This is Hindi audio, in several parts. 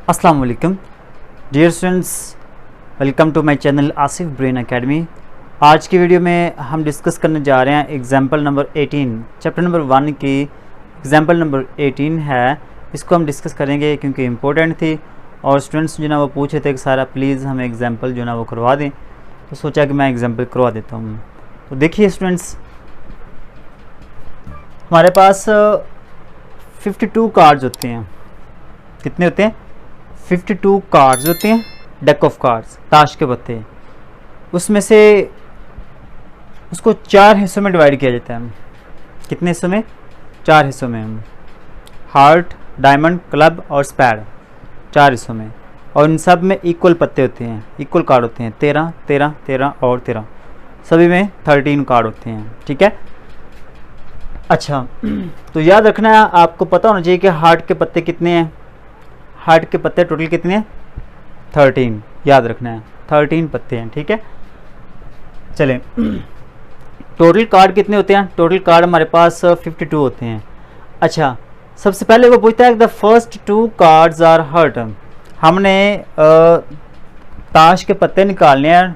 अस्सलाम वालेकुम dear students, welcome to my channel Asif brain academy. आज की वीडियो में हम डिस्कस करने जा रहे हैं एग्जाम्पल नंबर 18, चैप्टर नंबर 1 की एग्जाम्पल नंबर 18 है। इसको हम डिस्कस करेंगे क्योंकि इम्पोर्टेंट थी और स्टूडेंट्स जो ना वो पूछे थे कि सारा प्लीज़ हमें एग्जाम्पल जो ना वो करवा दें, तो सोचा कि मैं एग्जाम्पल करवा देता हूँ। तो देखिए स्टूडेंट्स, हमारे पास 52 कार्ड्स होते हैं। कितने होते हैं? 52 कार्ड्स होते हैं, डेक ऑफ कार्ड्स, ताश के पत्ते। उसमें से उसको 4 हिस्सों में डिवाइड किया जाता है। कितने हिस्सों में? 4 हिस्सों में। हार्ट, डायमंड, क्लब और स्पैड, 4 हिस्सों में। और इन सब में इक्वल पत्ते होते हैं, इक्वल कार्ड होते हैं। 13, 13, 13 और 13, सभी में 13 कार्ड होते हैं। ठीक है। अच्छा, तो याद रखना है, आपको पता होना चाहिए कि हार्ट के पत्ते कितने हैं। हार्ट के पत्ते टोटल कितने हैं? 13। याद रखना है 13 पत्ते हैं। ठीक है, चलें। टोटल कार्ड कितने होते हैं? टोटल कार्ड हमारे पास 52 होते हैं। अच्छा, सबसे पहले वो पूछता है the first 2 cards are heart. हमने ताश के पत्ते निकालने हैं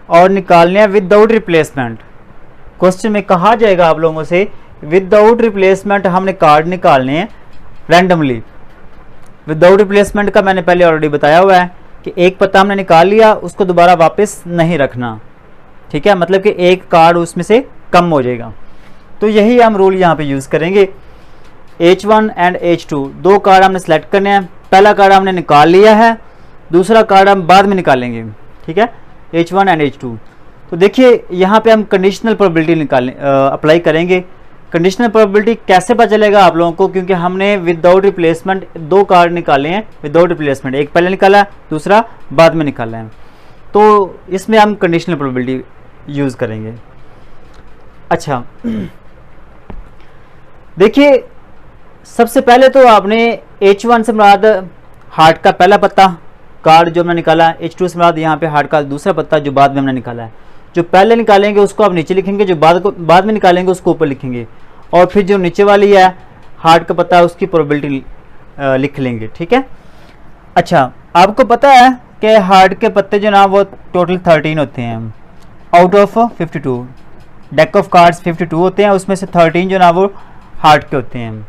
और निकालने हैं विदाउट रिप्लेसमेंट। क्वेश्चन में कहा जाएगा आप लोगों से विदाउट रिप्लेसमेंट हमने कार्ड निकालने हैं रैंडमली। विदाउट रिप्लेसमेंट का मैंने पहले ऑलरेडी बताया हुआ है कि एक पत्ता हमने निकाल लिया, उसको दोबारा वापस नहीं रखना। ठीक है, मतलब कि एक कार्ड उसमें से कम हो जाएगा। तो यही हम रूल यहाँ पे यूज़ करेंगे। H1 एंड H2 2 कार्ड हमने सेलेक्ट करने हैं। पहला कार्ड हमने निकाल लिया है, दूसरा कार्ड हम बाद में निकालेंगे। ठीक है, H1 एंड H2। तो देखिए यहाँ पे हम कंडीशनल प्रोबेबिलिटी अप्लाई करेंगे। कंडीशनल प्रोबेबिलिटी कैसे पता चलेगा आप लोगों को? क्योंकि हमने विदाउट रिप्लेसमेंट 2 कार्ड निकाले हैं विदाउट रिप्लेसमेंट, एक पहले निकाला, दूसरा बाद में निकाला है। तो इसमें हम कंडीशनल प्रोबेबिलिटी यूज़ करेंगे। अच्छा, देखिए सबसे पहले तो आपने H1 से मुराद हार्ट का पहला पत्ता कार्ड जो हमने निकाला, H2 से मुराद यहाँ पे हार्ट का दूसरा पत्ता जो बाद में हमने निकाला है। जो पहले निकालेंगे उसको आप नीचे लिखेंगे, जो बाद में निकालेंगे उसको ऊपर लिखेंगे, और फिर जो नीचे वाली है हार्ट का पत्ता उसकी प्रोबेबिलिटी लिख लेंगे। ठीक है। अच्छा, आपको पता है कि हार्ट के पत्ते जो ना वो टोटल 13 होते हैं out of 52। Deck of cards 52 होते हैं, उसमें से 13 जो ना वो हार्ट के होते हैं।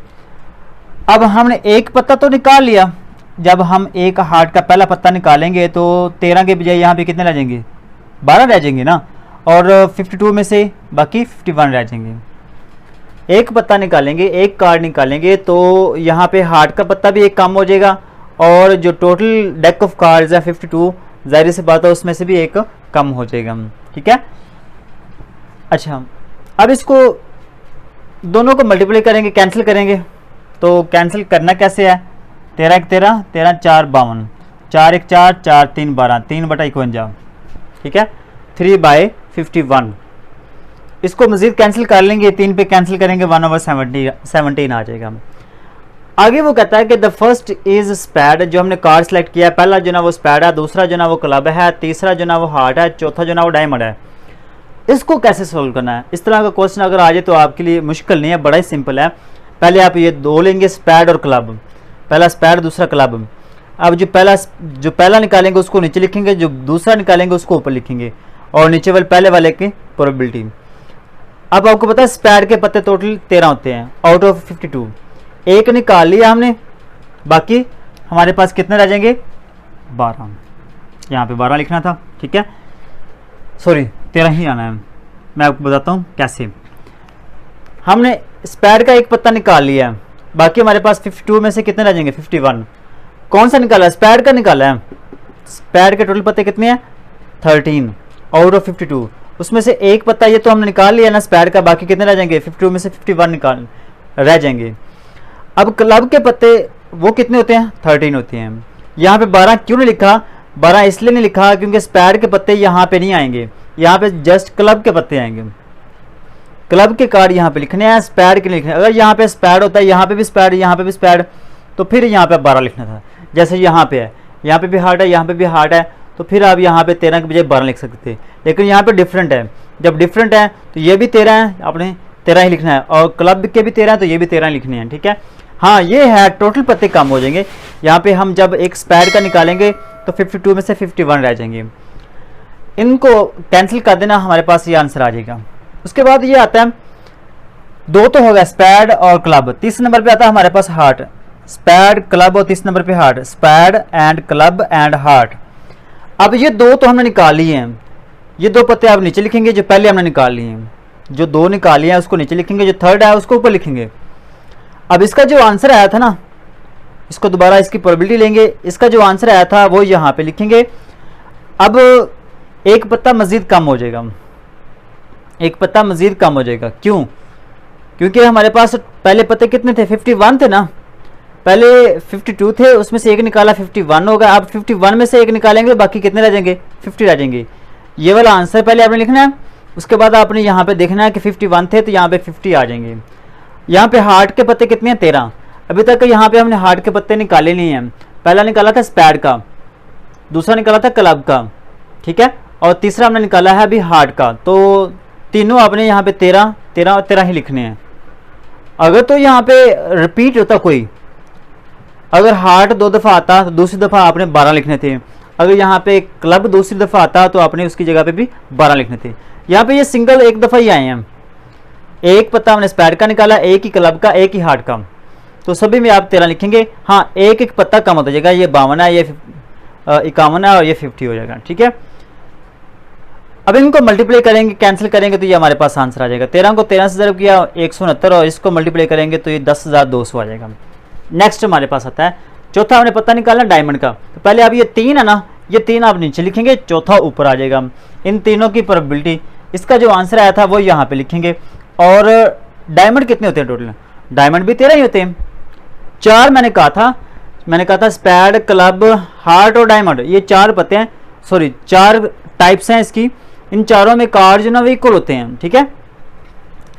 अब हमने एक पत्ता तो निकाल लिया। जब हम एक हार्ट का पहला पत्ता निकालेंगे तो 13 के बजाय यहाँ पे कितने रह जाएंगे? 12 रह जाएंगे ना, और 52 में से बाकी 51 रह जाएंगे। एक पत्ता निकालेंगे, एक कार्ड निकालेंगे, तो यहाँ पे हार्ट का पत्ता भी एक कम हो जाएगा, और जो टोटल डेक ऑफ कार्ड्स है 52, जाहिर सी बात है उसमें से भी एक कम हो जाएगा। ठीक है। अच्छा, अब इसको दोनों को मल्टीप्लाई करेंगे, कैंसिल करेंगे। तो कैंसिल करना कैसे है? 13 1 13, 13 4 52, 4 1 4, 4 3 12, 3/51। ठीक है, 3/51। इसको मजीद कैंसिल कर लेंगे, 3 पे कैंसिल करेंगे, 1/17 आ जाएगा। आगे वो कहता है कि द फर्स्ट इज स्पैड। जो हमने कार्ड सेलेक्ट किया, पहला जो ना वो स्पैड है, दूसरा जो ना वो क्लब है, तीसरा जो ना वो हार्ट है, चौथा जो ना वो डायमंड है। इसको कैसे सोल्व करना है? इस तरह का क्वेश्चन अगर आ जाए तो आपके लिए मुश्किल नहीं है, बड़ा ही सिंपल है। पहले आप ये 2 लेंगे, स्पैड और क्लब। पहला स्पैड, दूसरा क्लब। अब जो पहला निकालेंगे उसको नीचे लिखेंगे, जो दूसरा निकालेंगे उसको ऊपर लिखेंगे, और नीचे वाले पहले वाले की प्रोबेबिलिटी। अब आपको पता है स्पैड के पत्ते टोटल 13 होते हैं आउट ऑफ 52। एक निकाल लिया हमने, बाकी हमारे पास कितने रह जाएंगे? 12। यहाँ पे 12 लिखना था। ठीक है, सॉरी 13 ही आना है। मैं आपको बताता हूँ कैसे। हमने स्पैड का एक पत्ता निकाल लिया है, बाकी हमारे पास 52 में से कितने रह जाएंगे? 51। कौन सा निकाला है? स्पैड का निकाला है। स्पैड के टोटल पत्ते कितने हैं? 13 आउट ऑफ 52। उसमें से एक पत्ता ये तो हमने निकाल लिया ना स्पैड का, बाकी कितने रह जाएंगे? 52 में से 51 रह जाएंगे। अब क्लब के पत्ते वो कितने होते हैं? 13 होते हैं। यहाँ पे 12 क्यों नहीं लिखा? 12 इसलिए नहीं लिखा क्योंकि स्पैड के पत्ते यहाँ पे नहीं आएंगे, यहाँ पे जस्ट क्लब के पत्ते आएंगे। क्लब के कार्ड यहाँ पे लिखने हैं, स्पैड के लिखने हैं। अगर यहाँ पे स्पैड होता है, यहाँ पे भी स्पैड, यहाँ पे भी स्पैड, तो फिर यहाँ पे 12 लिखना था। जैसे यहाँ पे है, यहाँ पे भी हार्ट है, यहाँ पे भी हार्ट है, तो फिर आप यहाँ पे 13 के बजाय 12 लिख सकते थे। लेकिन यहाँ पे डिफरेंट है। जब डिफरेंट है तो ये भी 13 है, आपने 13 ही लिखना है, और क्लब के भी 13 है तो ये भी 13 लिखने हैं। ठीक है, हाँ ये है, टोटल पत्ते कम हो जाएंगे। यहाँ पे हम जब एक स्पैड का निकालेंगे तो 52 में से 51 रह जाएंगे। इनको कैंसिल कर देना, हमारे पास ये आंसर आ जाएगा। उसके बाद ये आता है, दो तो हो गया स्पैड और क्लब, तीसरे नंबर पे आता है हमारे पास हार्ट। स्पैड, क्लब और तीसरे नंबर पे heart. Spade and club and heart. अब ये दो तो हमने निकाल लिए हैं, ये दो पत्ते आप नीचे लिखेंगे जो पहले हमने निकाल लिए हैं। जो दो निकाल लिए हैं उसको नीचे लिखेंगे, जो थर्ड है उसको ऊपर लिखेंगे। अब इसका जो आंसर आया था ना, इसको दोबारा इसकी प्रोबेबिलिटी लेंगे, इसका जो आंसर आया था वो यहाँ पे लिखेंगे। अब एक पत्ता मजीद कम हो जाएगा, एक पत्ता मजीद कम हो जाएगा। क्यों? क्योंकि हमारे पास पहले पत्ते कितने थे, 51 थे ना, पहले 52 थे, उसमें से एक निकाला 51 होगा। अब 51 में से एक निकालेंगे, बाकी कितने रह जाएंगे, 50 रह जाएंगे। ये वाला आंसर पहले आपने लिखना है, उसके बाद आपने यहाँ पे देखना है कि 51 थे तो यहाँ पे 50 आ जाएंगे। यहाँ पे हार्ट के पत्ते कितने हैं, 13। अभी तक यहाँ पे हमने हार्ट के पत्ते निकाले नहीं हैं। पहला निकाला था स्पैड का, दूसरा निकाला था क्लब का, ठीक है, और तीसरा हमने निकाला है अभी हार्ट का। तो तीनों आपने यहाँ पे 13 13 और 13 ही लिखने हैं। अगर तो यहाँ पे रिपीट होता कोई, अगर हार्ट 2 दफ़ा आता तो दूसरी दफ़ा आपने 12 लिखने थे। अगर यहाँ पे क्लब दूसरी दफ़ा आता तो आपने उसकी जगह पे भी 12 लिखने थे। यहाँ पे ये सिंगल एक दफ़ा ही आए हैं। एक पत्ता हमने स्पैड का निकाला, एक ही क्लब का, एक ही हार्ट का, तो सभी में आप 13 लिखेंगे। हाँ, एक एक पत्ता कम होता जाएगा, ये 52 है, ये 51 है और ये 50 हो जाएगा, ठीक है। अब इनको मल्टीप्लाई करेंगे, कैंसिल करेंगे तो ये हमारे पास आंसर आ जाएगा। 13 को 13 से ज़रब किया 169 और इसको मल्टीप्लाई करेंगे तो ये 10,200 आ जाएगा। नेक्स्ट हमारे पास आता है चौथा, हमने पत्ता निकालना डायमंड का। तो पहले अब ये 3 है ना, ये 3 आप नीचे लिखेंगे, चौथा ऊपर आ जाएगा। इन तीनों की प्रोबेबिलिटी, इसका जो आंसर आया था वो यहाँ पे लिखेंगे। और डायमंड कितने होते हैं टोटल, डायमंड भी 13 ही होते हैं। 4 मैंने कहा था स्पैड, क्लब, हार्ट और डायमंड, ये 4 पत्ते हैं, सॉरी 4 टाइप्स हैं इसकी। इन चारों में कार्ड जो ना वो इक्वल होते हैं, ठीक है।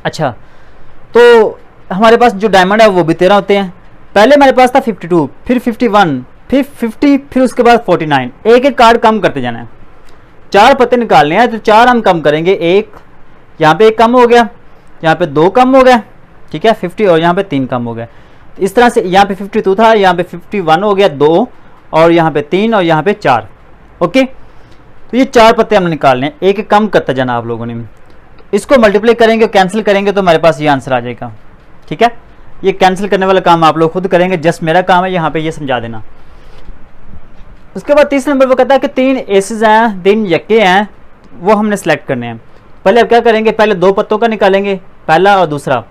अच्छा, तो हमारे पास जो डायमंड है वो भी 13 होते हैं। पहले हमारे पास था 52, फिर 51, फिर 50, फिर उसके बाद 49। एक एक कार्ड कम करते जाना है। 4 पत्ते निकालने हैं तो 4 हम कम करेंगे। एक यहाँ पे एक कम हो गया, यहाँ पे 2 कम हो गया, ठीक है, 50, और यहाँ पे 3 कम हो गया। इस तरह से यहाँ पे 52 था, यहाँ पे 51 हो गया, 2 और यहाँ पे 3 और यहाँ पे 4। ओके, तो ये 4 पत्ते हमने निकालने हैं, एक एक कम करते जाना आप लोगों ने। इसको मल्टीप्लाई करेंगे, कैंसिल करेंगे तो हमारे पास ये आंसर आ जाएगा, ठीक है। ये कैंसिल करने वाला काम आप लोग खुद करेंगे, जस्ट मेरा काम है यहाँ पे ये समझा देना। उसके बाद तीसरे नंबर पर कहता है कि 3 एसेस हैं, 3 यक्के हैं, वो हमने सेलेक्ट करने हैं। पहले अब क्या करेंगे, पहले 2 पत्तों का निकालेंगे, पहला और दूसरा।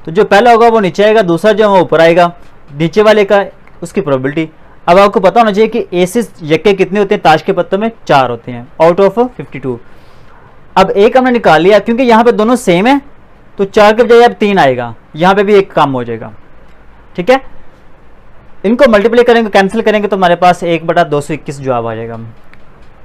तो जो पहला होगा वो नीचे आएगा, दूसरा जो है वो ऊपर आएगा। नीचे वाले का उसकी प्रोबेबिलिटी। अब आपको पता होना चाहिए कि एसेस यक्के कितने होते हैं, ताश के पत्तों में 4 होते हैं आउट ऑफ 52। अब एक हमने निकाल लिया, क्योंकि यहाँ पे दोनों सेम है तो 4 के बजाय अब 3 आएगा, यहाँ पे भी एक कम हो जाएगा, ठीक है। इनको मल्टीप्लाई करेंगे, कैंसिल करेंगे तो हमारे पास 1/221 जवाब आ जाएगा।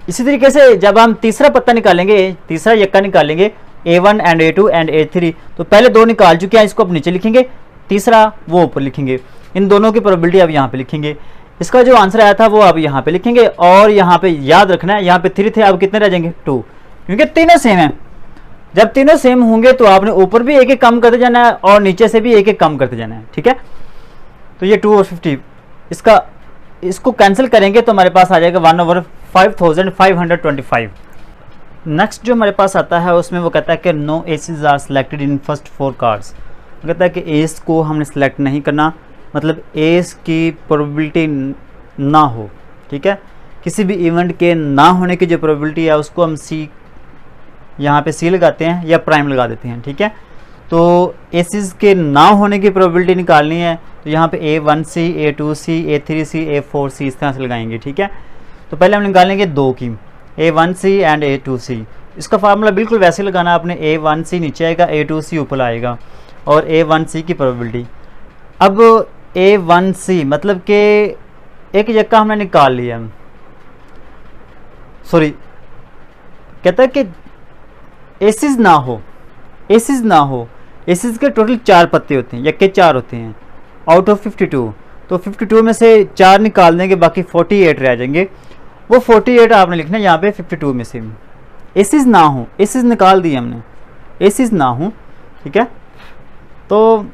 इसी तरीके से जब हम तीसरा पत्ता निकालेंगे, तीसरा यक्का निकालेंगे, A1 and A2 and A3, तो पहले 2 निकाल चुके हैं, इसको अब नीचे लिखेंगे, तीसरा वो ऊपर लिखेंगे। इन दोनों की प्रोबेबिलिटी अब यहाँ पे लिखेंगे। इसका जो आंसर आया था वो अब यहाँ पे लिखेंगे, और यहाँ पे याद रखना है, यहाँ पे 3 थे, अब कितने रह जाएंगे, 2, क्योंकि तीनों सेम है। जब तीनों सेम होंगे तो आपने ऊपर भी एक एक कम करते जाना है और नीचे से भी एक एक कम करते जाना है, ठीक है। तो ये 2 और 50, इसको कैंसिल करेंगे तो हमारे पास आ जाएगा 1/5525। नेक्स्ट जो हमारे पास आता है उसमें वो कहता है कि no aces are selected in first 4 cards. कहता है कि एस को हमने सेलेक्ट नहीं करना, मतलब एस की प्रोबेबिलिटी ना हो, ठीक है। किसी भी इवेंट के ना होने की जो प्रोबेबिलिटी है उसको हम सी, यहाँ पे सी लगाते हैं या प्राइम लगा देते हैं, ठीक है। तो एसेस के ना होने की प्रोबेबिलिटी निकालनी है तो यहाँ पे A1C, A2C, A3C, A4C इस तरह से लगाएंगे, ठीक है। तो पहले हम निकालेंगे 2 की, A1C एंड A2C। इसका फार्मूला बिल्कुल वैसे लगाना, आपने A1C नीचे आएगा, A2C ऊपर आएगा, और A1C की प्रोबेबिलिटी। अब A1C मतलब कि एक यक्का हमने निकाल लिया, सॉरी कहता है कि एसेस ना हो, एसेस ना हो, एसेस के टोटल 4 पत्ते होते हैं, यक्के 4 होते हैं आउट ऑफ 52। तो 52 में से 4 निकाल देंगे, बाकी 48 रह जाएंगे। वो 48 आपने लिखना है यहाँ पे 52 में से। एसेस ना हो, एसेस निकाल दिए हमने, एसेस ना हो, ठीक है। तो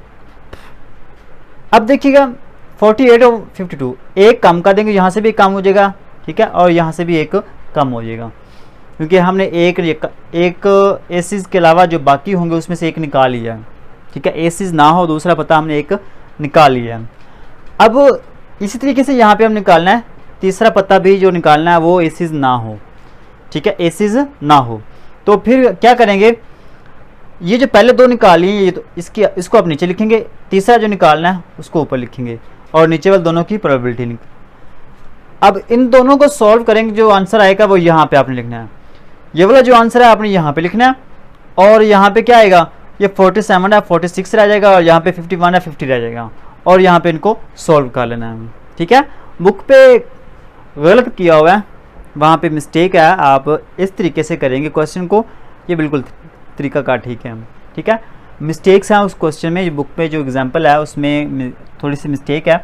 अब देखिएगा 48 और 52 एक कम कर देंगे, यहाँ से भी कम हो जाएगा, ठीक है, और यहाँ से भी एक कम हो जाएगा, क्योंकि हमने एक एसिस के अलावा जो बाकी होंगे उसमें से एक निकाल लिया है, ठीक है, एसिस ना हो दूसरा पता हमने एक निकाल लिया है। अब इसी तरीके से यहाँ पे हम निकालना है तीसरा पता भी जो निकालना है वो एसिस ना हो, ठीक है, एसिस ना हो। तो फिर क्या करेंगे, ये जो पहले दो निकाली ये तो इसको आप नीचे लिखेंगे, तीसरा जो निकालना है उसको ऊपर लिखेंगे और नीचे वाले दोनों की प्रोबेबिलिटी लिख। अब इन दोनों को सॉल्व करेंगे, जो आंसर आएगा वो यहाँ पे आपने लिखना है, ये वाला जो आंसर है आपने यहाँ पे लिखना है, और यहाँ पे क्या आएगा, ये 47 है 46 रह जाएगा, और यहाँ पे 51 है 50 रह जाएगा, और यहाँ पे इनको सॉल्व कर लेना है, ठीक है। बुक पे गलत किया हुआ है, वहाँ पे मिस्टेक है, आप इस तरीके से करेंगे क्वेश्चन को, ये बिल्कुल तरीका का ठीक है, ठीक है। मिस्टेक्स हैं उस क्वेश्चन में, बुक पे जो एग्जांपल है उसमें थोड़ी सी मिस्टेक है,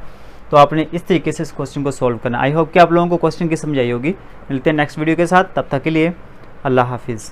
तो आपने इस तरीके से इस क्वेश्चन को सॉल्व करना। आई होप कि आप लोगों को क्वेश्चन की समझ आई होगी। मिलते हैं नेक्स्ट वीडियो के साथ, तब तक के लिए अल्लाह हाफिज़।